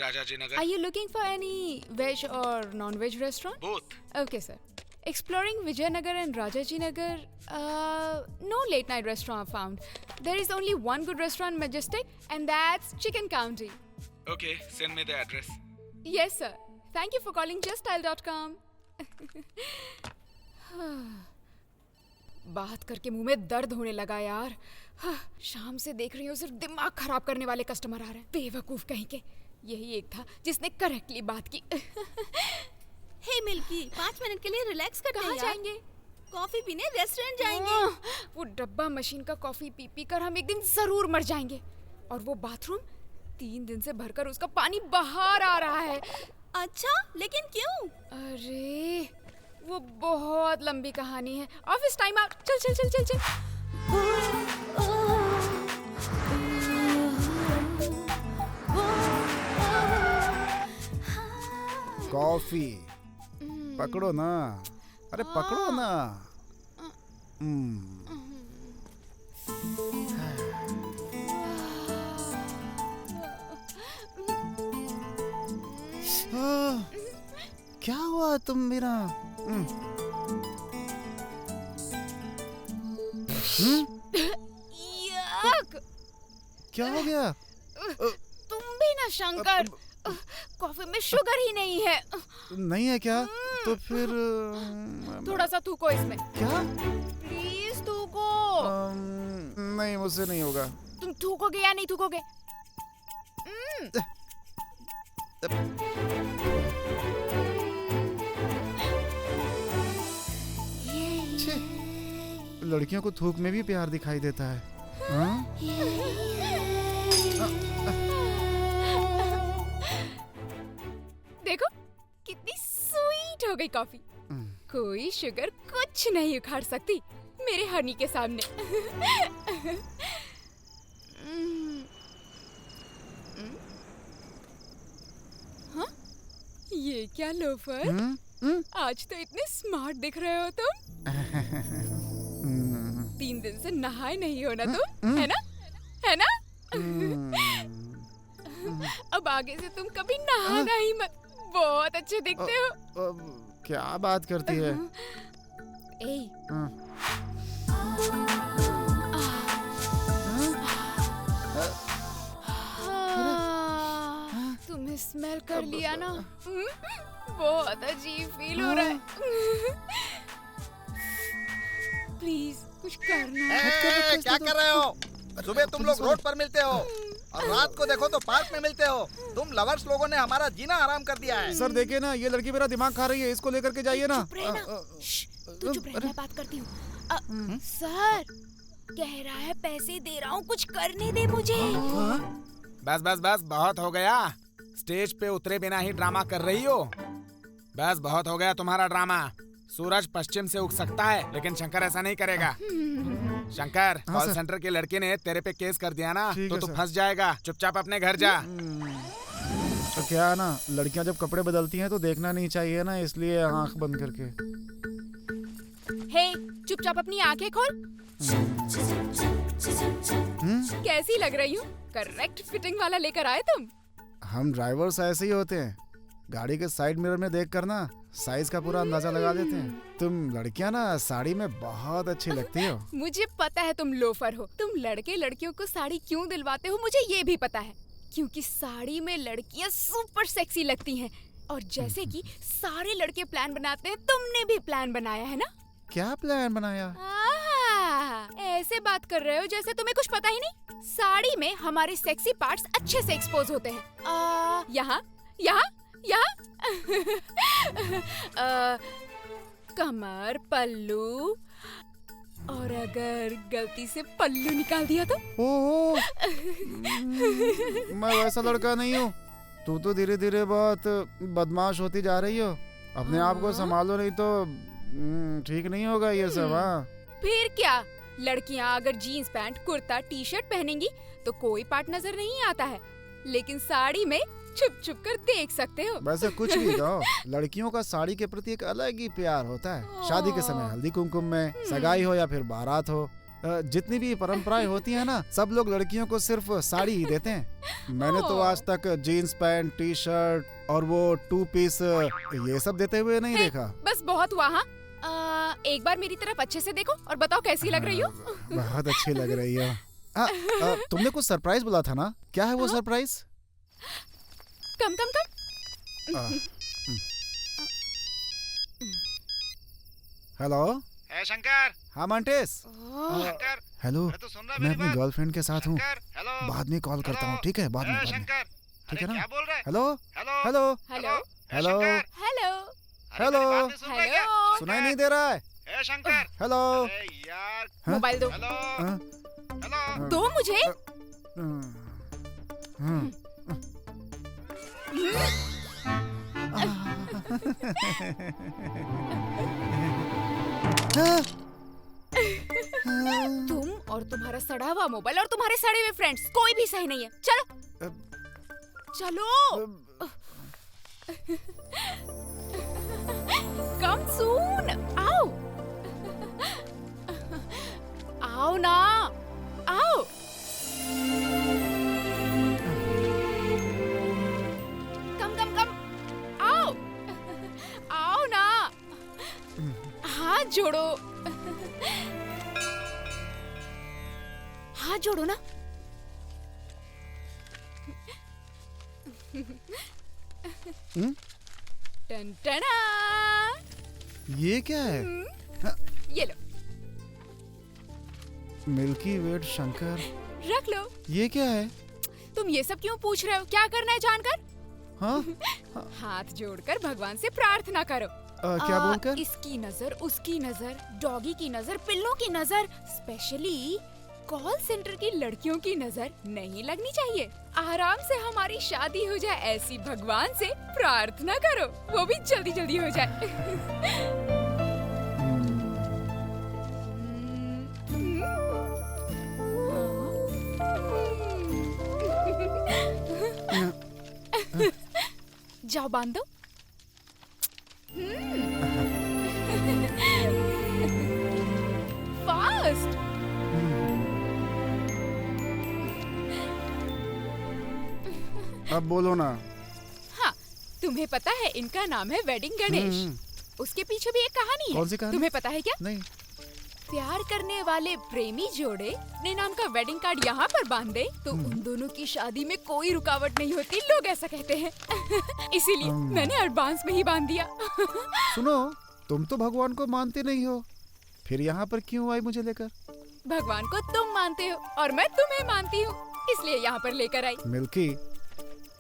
Rajaji Nagar. Are you looking for any veg or non-veg restaurant? Both. Okay, sir. Exploring Vijayanagar and Rajaji Nagar, no late night restaurant found. There is only one good restaurant, Majestic, and that's Chicken County. Okay, send me the address. Yes, sir. Thank you for calling juststyle.com. बात करके मुंह में दर्द होने लगा यार। शाम से देख रही हूँ सिर्फ दिमाग खराब करने वाले कस्टमर आ रहे हैं। बेवकूफ कहीं के। यही एक था जिसने करेक्टली बात की। हे मिल्की, 5 मिनट के लिए रिलैक्स करते हैं। कहाँ जाएंगे? कॉफी पीने रेस्टोरेंट जाएंगे। वो डब्बा मशीन का कॉफी पी पी कर हम एक दिन जरूर मर जाएंगे। और वो बाथरूम 3 दिन से भरकर उसका पानी बाहर आ रहा है। अच्छा, लेकिन क्यों? अरे वो बहुत लंबी कहानी है। Office time out. चल चल चल चल चल। कॉफी पकड़ो ना, अरे पकड़ो ना। क्या हुआ तुम मेरा? क्या हो गया? तुम भी ना शंकर, कॉफी में शुगर ही नहीं है। नहीं है क्या? तो फिर थोड़ा सा थूको इसमें। क्या? प्लीज थूको। नहीं, मुझसे नहीं होगा। तुम थूकोगे या नहीं थूकोगे? लड़कियों को थूक में भी प्यार दिखाई देता है। देखो कितनी स्वीट हो गई कॉफी। कोई शुगर कुछ नहीं उखाड़ सकती मेरे हनी के सामने। हाँ? ये क्या लोफर? आज तो इतने स्मार्ट दिख रहे हो तुम। 3 दिन से नहाए नहीं हो ना तुम, है ना? है ना? अब आगे से तुम कभी नहाना ही मत। बहुत अच्छे दिखते हो। क्या बात करती है? तुम्हें स्मेल कर लिया ना? बहुत अजीब फील हो रहा है। प्लीज कुछ करना। क्या कर रहे हो? सुबह तुम लोग रोड पर मिलते हो और रात को देखो तो पार्क में मिलते हो। तुम लवर्स लोगों ने हमारा जीना आराम कर दिया है। सर देखिए ना, ये लड़की मेरा दिमाग खा रही है, इसको लेकर के जाइए ना। तू चुप रह, मैं बात करती हूँ। सर कह रहा है पैसे दे रहा हूँ, कुछ करने दे मुझे। बस बस बस, बहुत हो गया। स्टेज पे उतरे बिना ही ड्रामा कर रही हो। बस बहुत हो गया तुम्हारा ड्रामा। सूरज पश्चिम से उग सकता है, लेकिन शंकर ऐसा नहीं करेगा। शंकर, कॉल सेंटर की लड़की ने तेरे पे केस कर दिया ना, तो तू फंस जाएगा। चुपचाप अपने घर जा। तो क्या है ना, लड़कियां जब कपड़े बदलती हैं तो देखना नहीं चाहिए ना, इसलिए आंख बंद करके। हे, चुपचाप अपनी आंखें खोल। कैसी लग रही हूँ? करेक्ट फिटिंग वाला लेकर आए तुम। हम ड्राइवर्स ऐसे ही होते हैं, गाड़ी के साइड मिरर में देख कर ना साइज का पूरा अंदाजा लगा देते हैं। तुम लड़कियां ना साड़ी में बहुत अच्छी लगती हो। मुझे पता है तुम लोफर हो। तुम लड़के लड़कियों को साड़ी क्यों दिलवाते हो मुझे ये भी पता है। क्योंकि साड़ी में लड़कियां सुपर सेक्सी लगती हैं। और जैसे कि सारे लड़के प्लान बनाते हैं, तुमने भी प्लान बनाया है ना? क्या प्लान बनाया? ऐसे बात कर रहे हो जैसे तुम्हें कुछ पता ही नहीं। साड़ी में हमारे सेक्सी पार्ट्स अच्छे से एक्सपोज होते हैं। यहाँ यहाँ यहाँ कमर, पल्लू, और अगर गलती से पल्लू निकाल दिया तो? ओह, मैं वैसा लड़का नहीं हूँ। तू तो धीरे धीरे बहुत बदमाश होती जा रही हो। अपने आप को संभालो, नहीं तो ठीक नहीं होगा ये सब। फिर क्या, लड़कियाँ अगर jeans pant, kurta, T shirt पहनेंगी तो कोई पार्ट नजर नहीं आता है, लेकिन साड़ी में छुप छुप कर देख सकते हो। वैसे कुछ भी कहो, लड़कियों का साड़ी के प्रति एक अलग ही प्यार होता है। शादी के समय हल्दी कुमकुम में, सगाई हो या फिर बारात हो, जितनी भी परंपराएं होती हैं ना, सब लोग लड़कियों को सिर्फ साड़ी ही देते हैं। मैंने तो आज तक जीन्स पैंट, टी शर्ट और वो 2 पीस ये सब देते हुए नहीं देखा। बस बहुत हुआ। हाँ, एक बार मेरी तरफ अच्छे से देखो और बताओ कैसी लग रही हो। बहुत अच्छी लग रही हो। तुमने कुछ सरप्राइज बोला था ना, क्या है वो सरप्राइज? कम कम कम। हेलो। शंकर। हाँ मंटेश। शंकर। हेलो, तो सुन रहा मैं मेरी अपनी बात? गर्लफ्रेंड के साथ हूँ। हेलो। बाद में कॉल करता हूँ, ठीक है? बाद में। शंकर। ठीक है ना? क्या बोल रहा है? Hello hello. Hello hello hello hello hello. Hello. सुनाई नहीं दे रहा है? शंकर। हेलो। यार। मोबाइल दो। हेलो। हाँ? हेलो। दो मुझे। हाँ। तुम और तुम्हारा सड़ा हुआ मोबाइल और तुम्हारे सड़े हुए फ्रेंड्स, कोई भी सही नहीं है। चलो चलो। कम सून। आओ आओ ना, आओ। कम कम कम, आओ आओ ना, हाथ जोड़ो। हाथ जोड़ो ना। टन टना। ये क्या है? ये लो, मिल्की वेट शंकर। रख लो। ये क्या है? तुम ये सब क्यों पूछ रहे हो? क्या करना है जानकर? हाँ? हाथ जोड़कर भगवान से प्रार्थना करो। क्या बोलकर? इसकी नजर, उसकी नजर, डॉगी की नजर, पिल्लों की नजर, स्पेशली कॉल सेंटर की लड़कियों की नजर नहीं लगनी चाहिए। आराम से हमारी शादी हो जाए, ऐसी भगवान से प्रार्थना करो, वो भी जल्दी जल्दी हो जाए। जाओ बांध दो। फास्ट। अब बोलो ना। हाँ, तुम्हें पता है इनका नाम है वेडिंग गणेश। उसके पीछे भी एक कहानी है। कौन सी कहानी? तुम्हें पता है क्या? नहीं। प्यार करने वाले प्रेमी जोड़े अपने नाम का वेडिंग कार्ड यहाँ पर बांध दे तो उन दोनों की शादी में कोई रुकावट नहीं होती, लोग ऐसा कहते हैं। इसीलिए मैंने एडवांस में ही बांध दिया। सुनो, तुम तो भगवान को मानते नहीं हो, फिर यहाँ पर क्यों आई मुझे लेकर? भगवान को तुम मानते हो और मैं तुम्हें मानती हूँ, इसलिए यहाँ पर लेकर आई। मिल्की,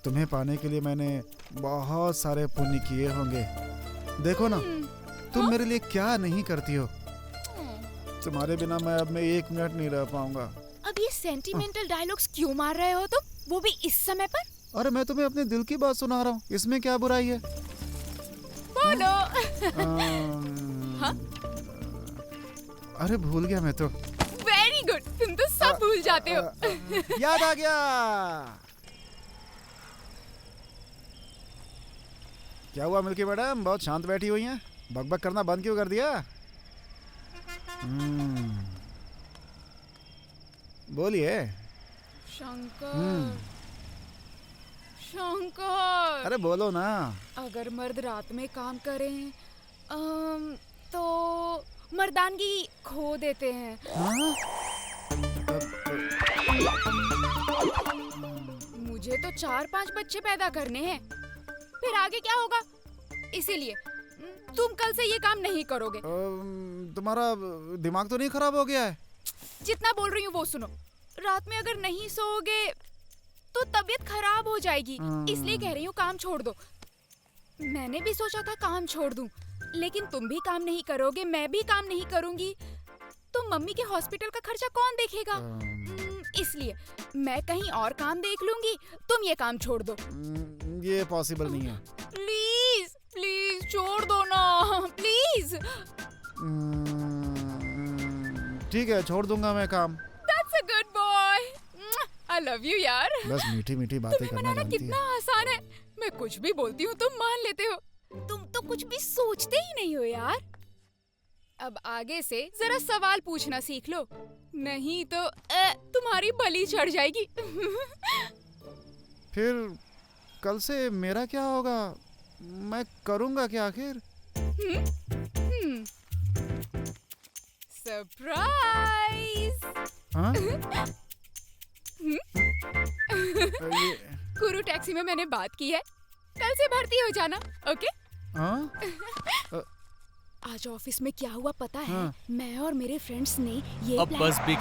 तुम्हें पाने के लिए मैंने बहुत सारे पुण्य किए होंगे। देखो ना, तुम मेरे लिए क्या नहीं करती हो। तुम्हारे बिना मैं अब 1 मिनट नहीं रह पाऊंगा। अब ये सेंटिमेंटल डायलॉग्स क्यों मार रहे हो तुम, वो भी इस समय पर? अरे मैं तुम्हें अपने दिल की बात सुना रहा हूँ, इसमें क्या बुराई है? बोलो। हाँ? अरे भूल गया मैं तो। वेरी गुड, तुम तो सब भूल जाते हो। याद आ गया। क्या हुआ मिल्की मैडम, बहुत शांत बैठी हुई हैं? बकबक करना बंद क्यों कर दिया? बोलिए। शंकर, शंकर। अरे बोलो ना। अगर मर्द रात में काम करें तो मर्दानगी खो देते हैं। हाँ? मुझे तो 4-5 बच्चे पैदा करने हैं, फिर आगे क्या होगा? इसीलिए तुम कल से ये काम नहीं करोगे। तुम्हारा दिमाग तो नहीं खराब हो गया है? जितना बोल रही हूँ वो सुनो। रात में अगर नहीं सोओगे तो तबीयत खराब हो जाएगी, इसलिए कह रही हूँ काम छोड़ दो। मैंने भी सोचा था काम छोड़ दूं, लेकिन तुम भी काम नहीं करोगे, मैं भी काम नहीं करूंगी, तो मम्मी के हॉस्पिटल का खर्चा कौन देखेगा? इसलिए मैं कहीं और काम देख लूंगी, तुम ये काम छोड़ दो। ये पॉसिबल नहीं है। प्लीज प्लीज छोड़ दो ना, प्लीज। ठीक है, छोड़ दूंगा मैं काम। That's a good boy. I love you यार। बस मीठी मीठी बातें तुम्हें करना मनाना जानती कितना है। आसान है। मैं कुछ भी बोलती हूँ तुम मान लेते हो। तुम तो कुछ भी सोचते ही नहीं हो यार। अब आगे से जरा सवाल पूछना सीख लो, नहीं तो तुम्हारी बलि चढ़ जाएगी। फिर कल से मेरा क्या होगा? मैं करूँगा क्या आखिर? सरप्राइज। हाँ? कुरु टैक्सी में मैंने बात की है, कल से भर्ती हो जाना, ओके? हाँ? आज ऑफिस में क्या हुआ पता है? हाँ। मैं और मेरे फ्रेंड्स ने ये अब बस भी